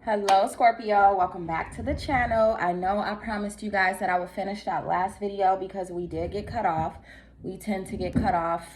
Hello Scorpio, welcome back to the channel. I know I promised you guys that I would finish that last video because we did get cut off. We tend to get cut off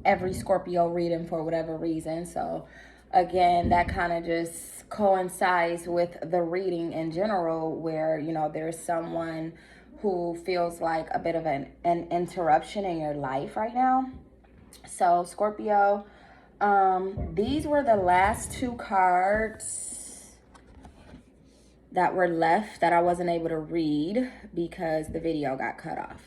every Scorpio reading for whatever reason. So again, that kind of just coincides with the reading in general where, you know, there's someone who feels like a bit of an interruption in your life right now. So Scorpio, these were the last two cards that were left that I wasn't able to read because the video got cut off.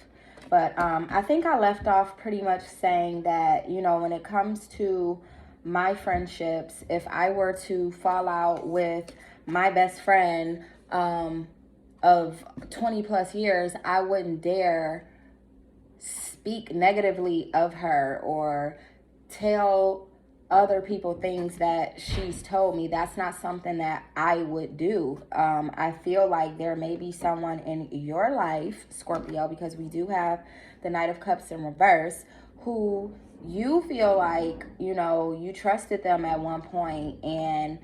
But I think I left off pretty much saying that, you know, when it comes to my friendships, if I were to fall out with my best friend of 20 plus years, I wouldn't dare speak negatively of her or tell other people things that she's told me. That's not something that I would do. I feel like there may be someone in your life, Scorpio, because we do have the Knight of Cups in reverse, who you feel like, you know, you trusted them at one point and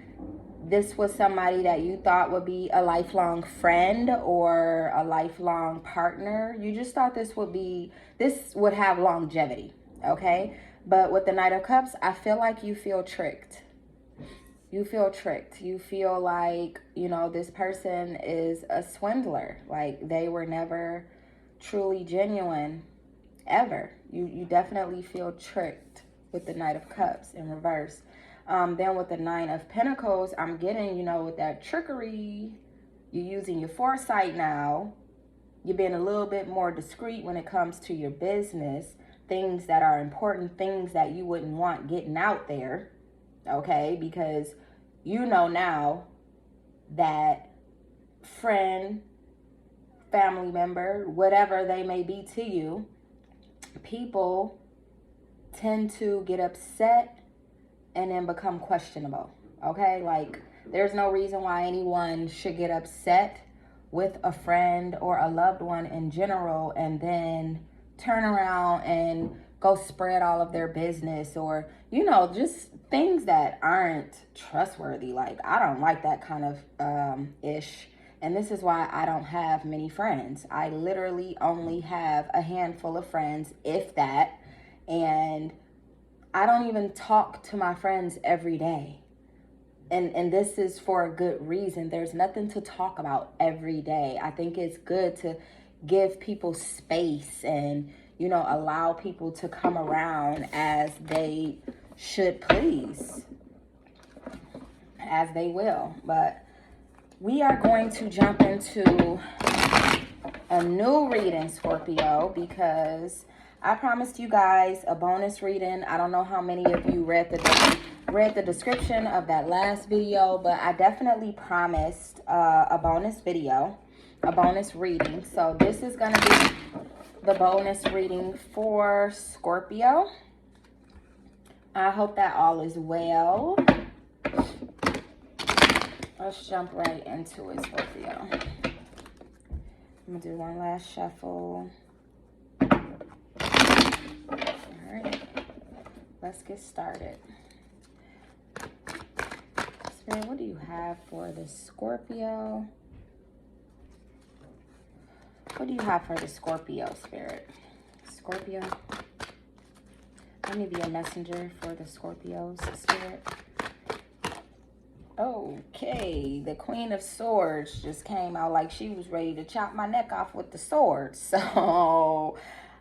this was somebody that you thought would be a lifelong friend or a lifelong partner. You just thought this would have longevity, okay? But with the Knight of Cups, I feel like you feel tricked. You feel tricked. You feel like, you know, this person is a swindler. Like they were never truly genuine, ever. You definitely feel tricked with the Knight of Cups in reverse. Then with the Nine of Pentacles, I'm getting, you know, with that trickery, you're using your foresight now. You're being a little bit more discreet when it comes to your business. Things that are important, things that you wouldn't want getting out there, okay? Because you know now that friend, family member, whatever they may be to you, people tend to get upset and then become questionable, okay? Like, there's no reason why anyone should get upset with a friend or a loved one in general and then turn around and go spread all of their business or, you know, just things that aren't trustworthy. Like, I don't like that kind of ish. And this is why I don't have many friends. I literally only have a handful of friends, if that. And I don't even talk to my friends every day. And this is for a good reason. There's nothing to talk about every day. I think it's good to give people space and, you know, allow people to come around as they should please, as they will. But we are going to jump into a new reading, Scorpio, because I promised you guys a bonus reading. I don't know how many of you read the description of that last video, but I definitely promised a bonus video, a bonus reading. So this is going to be the bonus reading for Scorpio. I hope that all is well. Let's jump right into it, Scorpio. I'm going to do one last shuffle. All right, let's get started. Spirit, what do you have for the Scorpio? What do you have for the Scorpio, Spirit? Scorpio. Let me be a messenger for the Scorpios, Spirit. Okay, the Queen of Swords just came out like she was ready to chop my neck off with the sword. So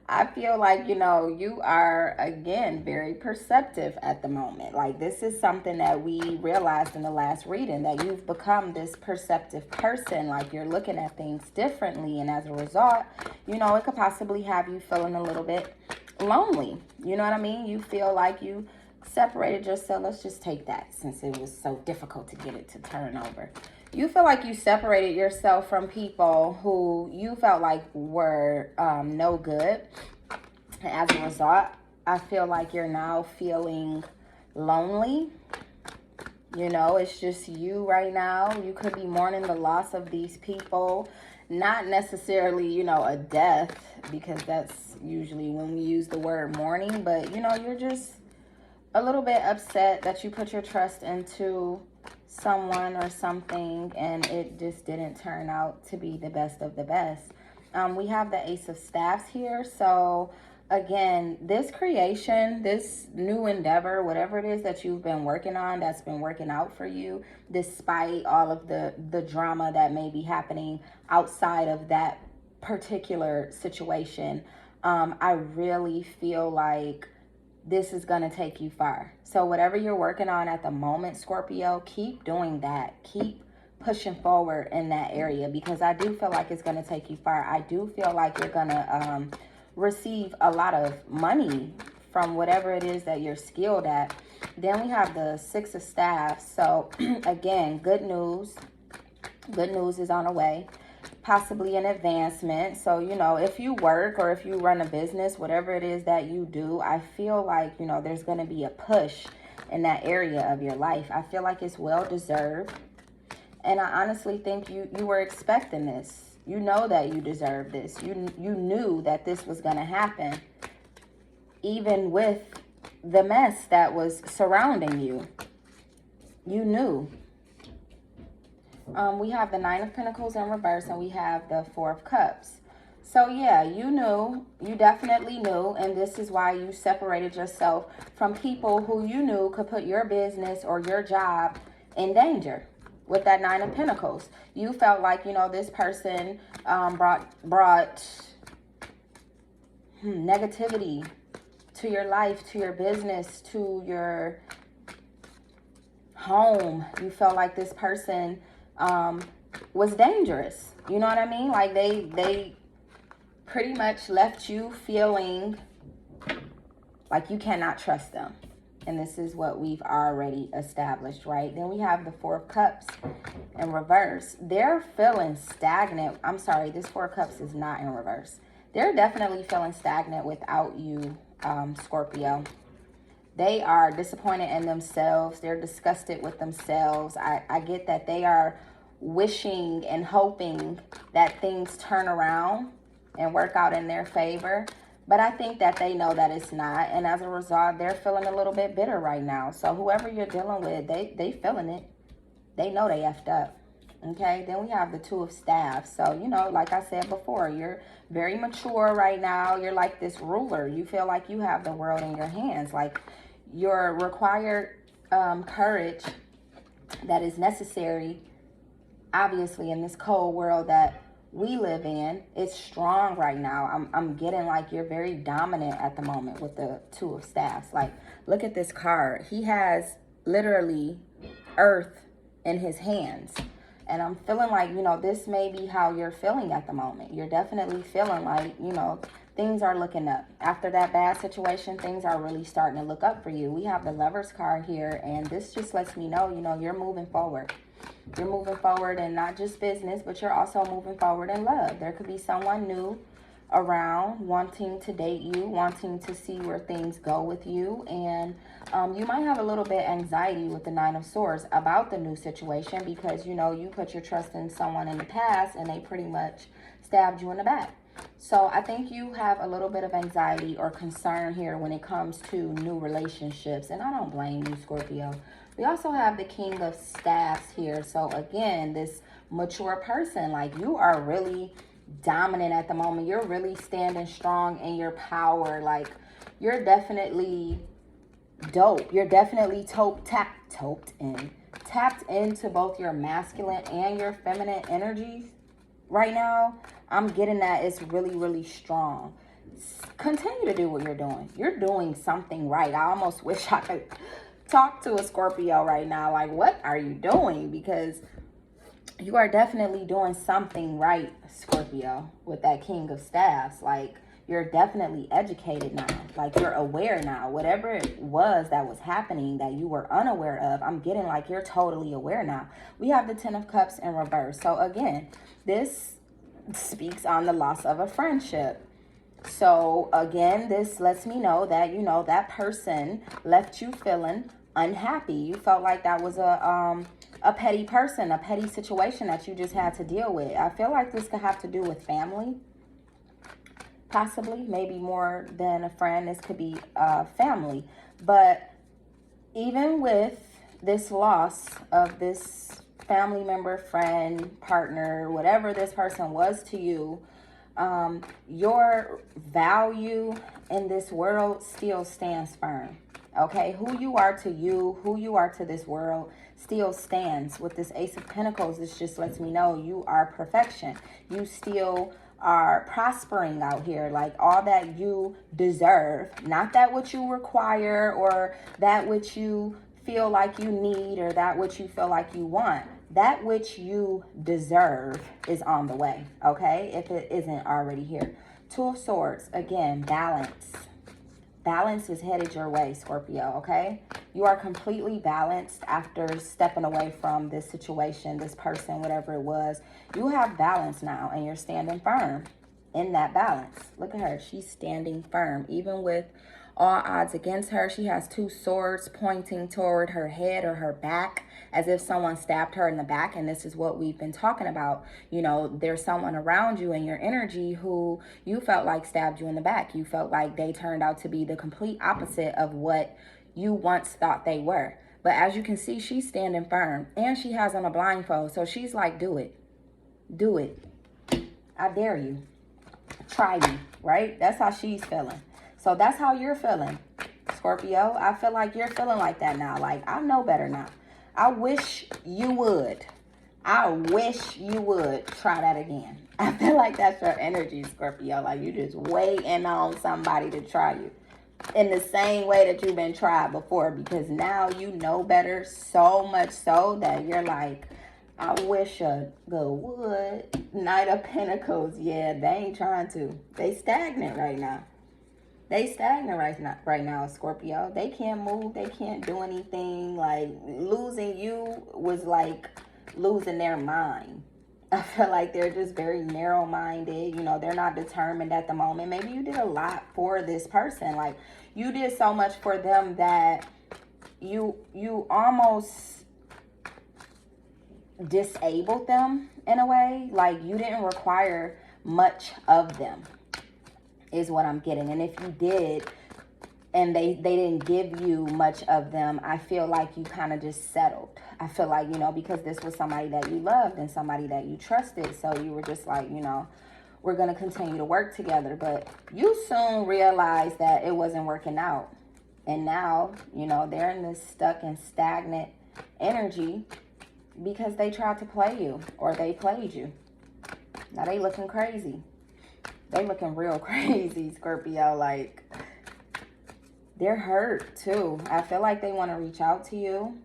I feel like, you know, you are, again, very perceptive at the moment. Like, this is something that we realized in the last reading, that you've become this perceptive person. Like, you're looking at things differently. And as a result, you know, it could possibly have you feeling a little bit lonely. You know what I mean? You feel like you separated yourself. Let's just take that since it was so difficult to get it to turn over. You feel like you separated yourself from people who you felt like were no good. And as a result, I feel like you're now feeling lonely. You know, it's just you right now. You could be mourning the loss of these people. Not necessarily, you know, a death, because that's usually when we use the word mourning. But, you know, you're just a little bit upset that you put your trust into someone or something, and it just didn't turn out to be the best of the best. We have the Ace of Staffs here. So again, this creation, this new endeavor, whatever it is that you've been working on, that's been working out for you, despite all of the drama that may be happening outside of that particular situation, I really feel like this is going to take you far. So whatever you're working on at the moment, Scorpio, keep doing that. Keep pushing forward in that area, because I do feel like it's going to take you far. I do feel like you're going to receive a lot of money from whatever it is that you're skilled at. Then we have the Six of Staffs. So again, good news. Good news is on the way. Possibly an advancement. So, you know, if you work or if you run a business, whatever it is that you do, I feel like, you know, there's going to be a push in that area of your life. I feel like it's well deserved. And I honestly think you were expecting this. You know that you deserve this. You knew that this was going to happen, even with the mess that was surrounding you. You knew. We have the Nine of Pentacles in reverse, and we have the Four of Cups. So yeah, you knew, you definitely knew, and this is why you separated yourself from people who you knew could put your business or your job in danger. With that Nine of Pentacles, you felt like, you know, this person brought negativity to your life, to your business, to your home. You felt like this person was dangerous. You know what I mean? Like they pretty much left you feeling like you cannot trust them. And this is what we've already established, right? Then we have the Four of Cups in reverse. They're feeling stagnant. I'm sorry, this Four of Cups is not in reverse. They're definitely feeling stagnant without you, Scorpio. They are disappointed in themselves. They're disgusted with themselves. I get that they are wishing and hoping that things turn around and work out in their favor. But I think that they know that it's not. And as a result, they're feeling a little bit bitter right now. So whoever you're dealing with, they feeling it. They know they effed up. Okay, then we have the Two of Staffs. So, you know, like I said before, you're very mature right now. You're like this ruler. You feel like you have the world in your hands. Like your required courage that is necessary, obviously, in this cold world that we live in, it's strong right now. I'm getting like you're very dominant at the moment with the Two of Staffs. Like, look at this card. He has literally earth in his hands. And I'm feeling like, you know, this may be how you're feeling at the moment. You're definitely feeling like, you know, things are looking up. After that bad situation, things are really starting to look up for you. We have the Lovers card here, and this just lets me know, you know, you're moving forward. You're moving forward in not just business, but you're also moving forward in love. There could be someone new around wanting to date you, wanting to see where things go with you. And you might have a little bit anxiety with the Nine of Swords about the new situation because, you know, you put your trust in someone in the past and they pretty much stabbed you in the back. So I think you have a little bit of anxiety or concern here when it comes to new relationships. And I don't blame you, Scorpio. We also have the King of Staffs here. So again, this mature person, like you are really dominant at the moment. You're really standing strong in your power. Like you're definitely dope. You're definitely tapped into both your masculine and your feminine energies right now. I'm getting that it's really, really strong. Continue to do what you're doing. You're doing something right. I almost wish I could talk to a Scorpio right now. Like, what are you doing? Because you are definitely doing something right, Scorpio, with that King of Staffs. Like, you're definitely educated now. Like, you're aware now. Whatever it was that was happening that you were unaware of, I'm getting like you're totally aware now. We have the Ten of Cups in reverse. So, again, this speaks on the loss of a friendship. So, again, this lets me know that, you know, that person left you feeling unhappy. You felt like that was a petty person, a petty situation that you just had to deal with. I feel like this could have to do with family. Possibly, maybe more than a friend. This could be family. But even with this loss of this family member, friend, partner, whatever this person was to you, your value in this world still stands firm. Okay, who you are to you, who you are to this world still stands. With this Ace of Pentacles, this just lets me know you are perfection. You still are prospering out here, like all that you deserve, not that which you require or that which you feel like you need or that which you feel like you want. That which you deserve is on the way, okay, if it isn't already here. Two of Swords, again, balance. Balance is headed your way, Scorpio, okay? You are completely balanced after stepping away from this situation, this person, whatever it was. You have balance now, and you're standing firm in that balance. Look at her. She's standing firm. Even with all odds against her, she has two swords pointing toward her head or her back, as if someone stabbed her in the back. And this is what we've been talking about. You know, there's someone around you in your energy who you felt like stabbed you in the back. You felt like they turned out to be the complete opposite of what you once thought they were. But as you can see, she's standing firm, and she has on a blindfold. So she's like, do it. Do it. I dare you. Try me, right? That's how she's feeling. So that's how you're feeling, Scorpio. I feel like you're feeling like that now. Like, I know better now. I wish you would. I wish you would try that again. I feel like that's your energy, Scorpio. Like, you just waiting on somebody to try you in the same way that you've been tried before, because now you know better, so much so that you're like, I wish a good would. Knight of Pentacles. Yeah, they ain't trying to. They stagnant right now. They stagnant right now, Scorpio. They can't move. They can't do anything. Like, losing you was like losing their mind. I feel like they're just very narrow-minded. You know, they're not determined at the moment. Maybe you did a lot for this person. Like, you did so much for them that you almost disabled them in a way. Like, you didn't require much of them, is what I'm getting. And if you did, and they didn't give you much of them, I feel like you kind of just settled. I feel like, you know, because this was somebody that you loved and somebody that you trusted. So you were just like, you know, we're going to continue to work together. But you soon realized that it wasn't working out. And now, you know, they're in this stuck and stagnant energy because they tried to play you, or they played you. Now they looking crazy. They looking real crazy, Scorpio. Like, they're hurt too. I feel like they want to reach out to you.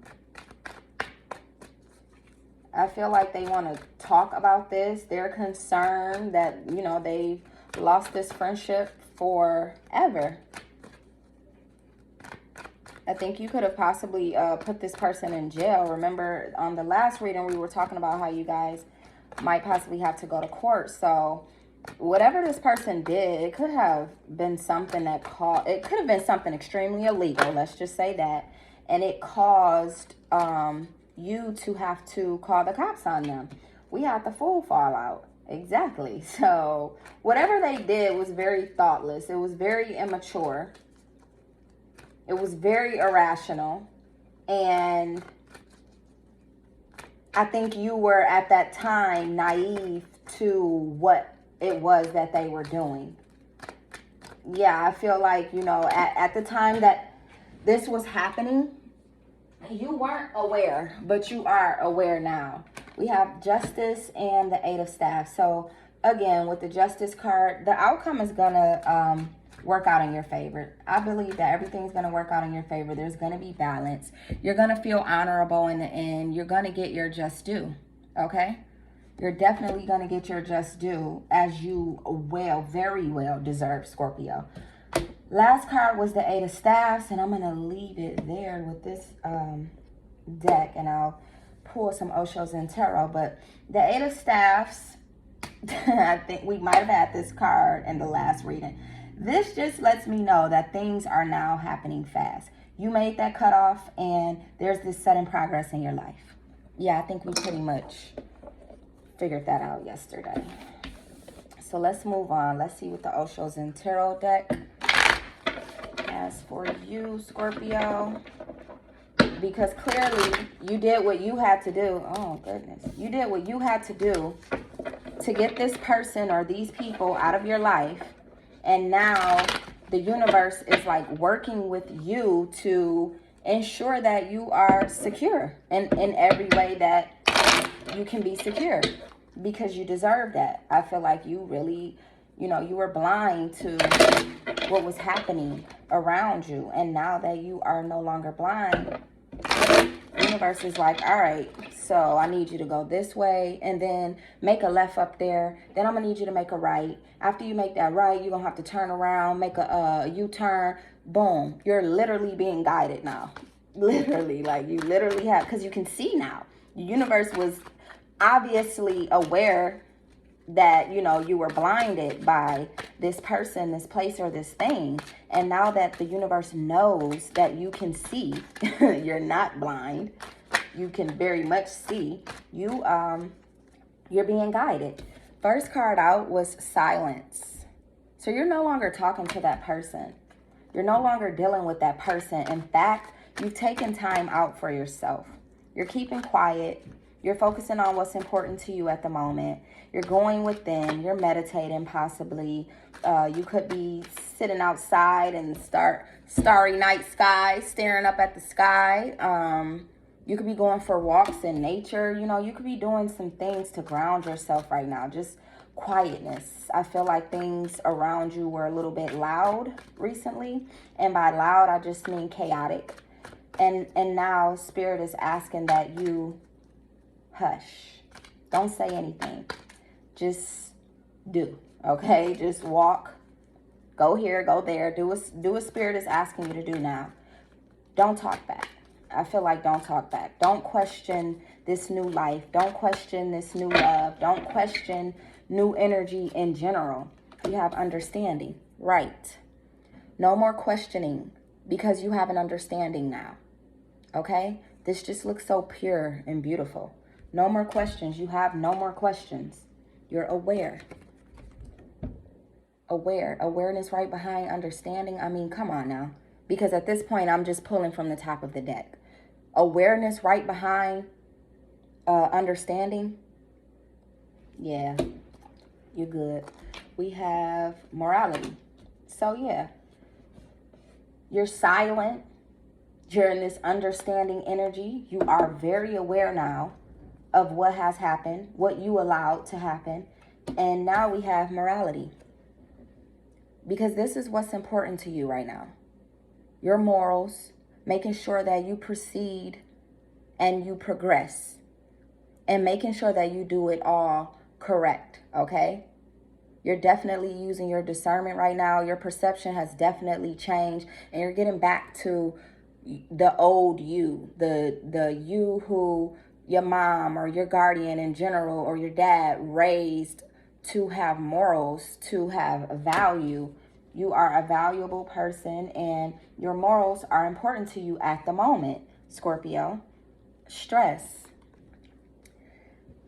I feel like they want to talk about this. They're concerned that, you know, they've lost this friendship forever. I think you could have possibly put this person in jail. Remember, on the last reading, we were talking about how you guys might possibly have to go to court. So whatever this person did, it could have been something that it could have been something extremely illegal. Let's just say that. And it caused you to have to call the cops on them. We had the full fallout. Exactly. So whatever they did was very thoughtless. It was very immature. It was very irrational. And I think you were at that time naive to what it was that they were doing. Yeah, I feel like, you know, at the time that this was happening, you weren't aware, but you are aware now. We have Justice and the Eight of Staffs. So again, with the Justice card, the outcome is gonna work out in your favor. I believe that everything's gonna work out in your favor. There's gonna be balance. You're gonna feel honorable in the end. You're gonna get your just due, okay? You're definitely gonna get your just due, as you very well deserve, Scorpio. Last card was the Eight of Staffs, and I'm going to leave it there with this deck, and I'll pull some Oshos and Tarot. But the Eight of Staffs, I think we might have had this card in the last reading. This just lets me know that things are now happening fast. You made that cutoff, and there's this sudden progress in your life. Yeah, I think we pretty much figured that out yesterday. So let's move on. Let's see what the Oshos and Tarot deck has for you, Scorpio. because clearly you did what you had to do. Oh, goodness. You did what you had to do to get this person or these people out of your life. And now the universe is like working with you to ensure that you are secure in every way that you can be secure, because you deserve that. I feel like you really, you were blind to what was happening around you. And now that you are no longer blind, the universe is like, all right, so I need you to go this way and then make a left up there. Then I'm gonna need you to make a right. After you make that right, you're gonna have to turn around, make a U-turn. Boom, you're literally being guided now. Literally, like you literally have, because you can see now. The universe was obviously aware that, you were blinded by this person, this place, or this thing. And now that the universe knows that you can see, you're not blind, you can very much see, you're being guided. First card out was silence. So you're no longer talking to that person. You're no longer dealing with that person. In fact, you've taken time out for yourself. You're keeping quiet. You're focusing on what's important to you at the moment. You're going within. You're meditating, possibly. You could be sitting outside in the starry night sky, staring up at the sky. You could be going for walks in nature. You could be doing some things to ground yourself right now. Just quietness. I feel like things around you were a little bit loud recently. And by loud, I just mean chaotic. And now Spirit is asking that you hush. Don't say anything. Just do. Okay? Just walk. Go here, go there. Do what Spirit is asking you to do now. Don't talk back. I feel like don't talk back. Don't question this new life. Don't question this new love. Don't question new energy in general. You have understanding. Right. No more questioning, because you have an understanding now. Okay? This just looks so pure and beautiful. No more questions. You have no more questions. You're aware. Aware. Awareness right behind understanding. I mean, come on now. Because at this point, I'm just pulling from the top of the deck. Awareness right behind understanding. Yeah, you're good. We have morality. So yeah, you're silent. You're in this understanding energy. You are very aware now of what has happened, what you allowed to happen. And now we have morality. Because this is what's important to you right now. Your morals, making sure that you proceed and you progress. And making sure that you do it all correct, okay? You're definitely using your discernment right now. Your perception has definitely changed. And you're getting back to the old you. The you who your mom or your guardian in general or your dad raised to have morals, to have value. You are a valuable person and your morals are important to you at the moment, Scorpio. Stress.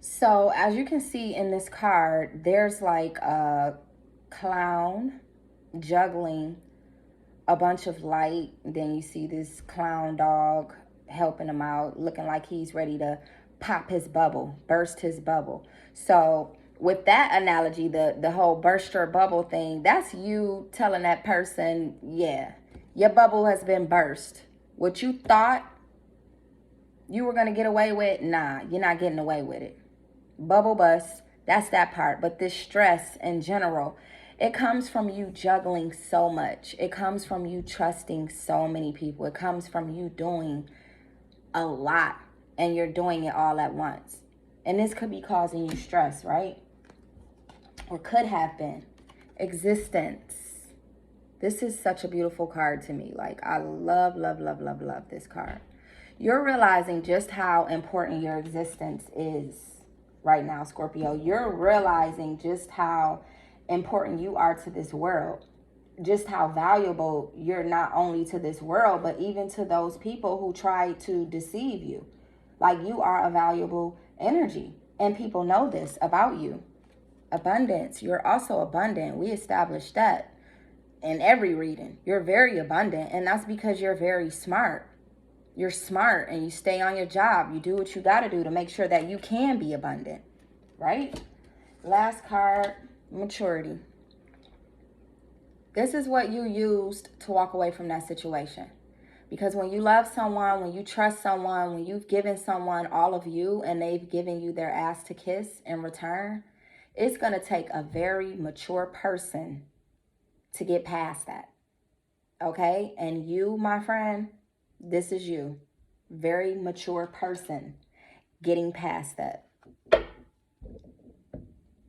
So as you can see in this card, there's like a clown juggling a bunch of light. Then you see this clown dog helping him out, looking like he's ready to pop his bubble, burst his bubble. So with that analogy, the whole burst your bubble thing, that's you telling that person, yeah, your bubble has been burst. What you thought you were going to get away with, nah, you're not getting away with it. Bubble bust, that's that part. But this stress in general, it comes from you juggling so much. It comes from you trusting so many people. It comes from you doing a lot and you're doing it all at once. And this could be causing you stress, right? Or could have been. Existence. This is such a beautiful card to me. Like, I love, love, love, love, love this card. You're realizing just how important your existence is right now, Scorpio. You're realizing just how important you are to this world. Just how valuable you're not only to this world, but even to those people who try to deceive you. Like, you are a valuable energy. And people know this about you. Abundance. You're also abundant. We established that in every reading. You're very abundant. And that's because you're very smart. You're smart and you stay on your job. You do what you got to do to make sure that you can be abundant, right? Last card, maturity. This is what you used to walk away from that situation. Because when you love someone, when you trust someone, when you've given someone all of you and they've given you their ass to kiss in return, it's going to take a very mature person to get past that. Okay? And you, my friend, this is you. Very mature person getting past that.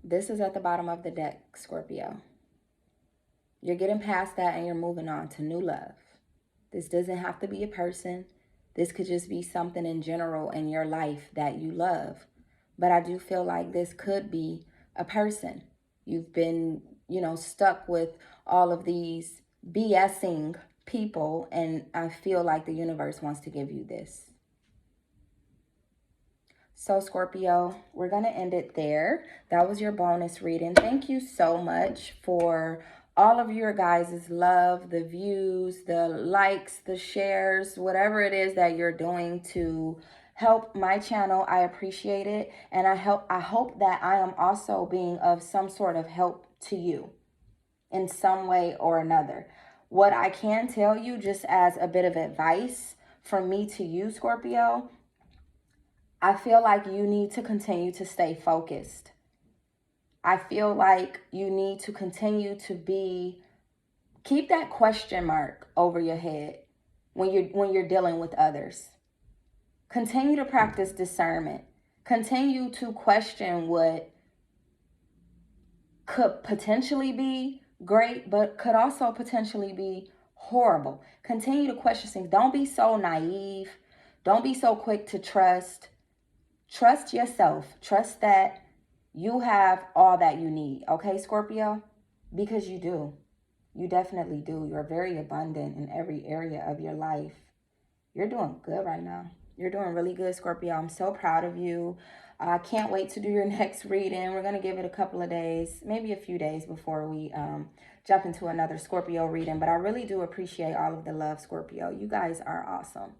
This is at the bottom of the deck, Scorpio. You're getting past that and you're moving on to new love. This doesn't have to be a person. This could just be something in general in your life that you love. But I do feel like this could be a person. You've been, stuck with all of these BSing people, and I feel like the universe wants to give you this. So Scorpio, we're going to end it there. That was your bonus reading. Thank you so much for all of your guys' love, the views, the likes, the shares, whatever it is that you're doing to help my channel. I appreciate it. And I hope that I am also being of some sort of help to you in some way or another. What I can tell you, just as a bit of advice from me to you, Scorpio, I feel like you need to continue to stay focused. I feel like you need to continue to keep that question mark over your head when you're dealing with others. Continue to practice discernment. Continue to question what could potentially be great, but could also potentially be horrible. Continue to question things. Don't be so naive. Don't be so quick to trust. Trust yourself. Trust that you have all that you need. Okay, Scorpio? Because you do. You definitely do. You're very abundant in every area of your life. You're doing good right now. You're doing really good, Scorpio. I'm so proud of you. I can't wait to do your next reading. We're going to give it a couple of days, maybe a few days before we jump into another Scorpio reading. But I really do appreciate all of the love, Scorpio. You guys are awesome.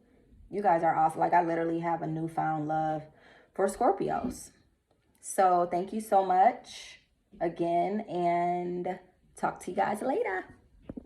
You guys are awesome. Like, I literally have a newfound love for Scorpios. So thank you so much again, and talk to you guys later.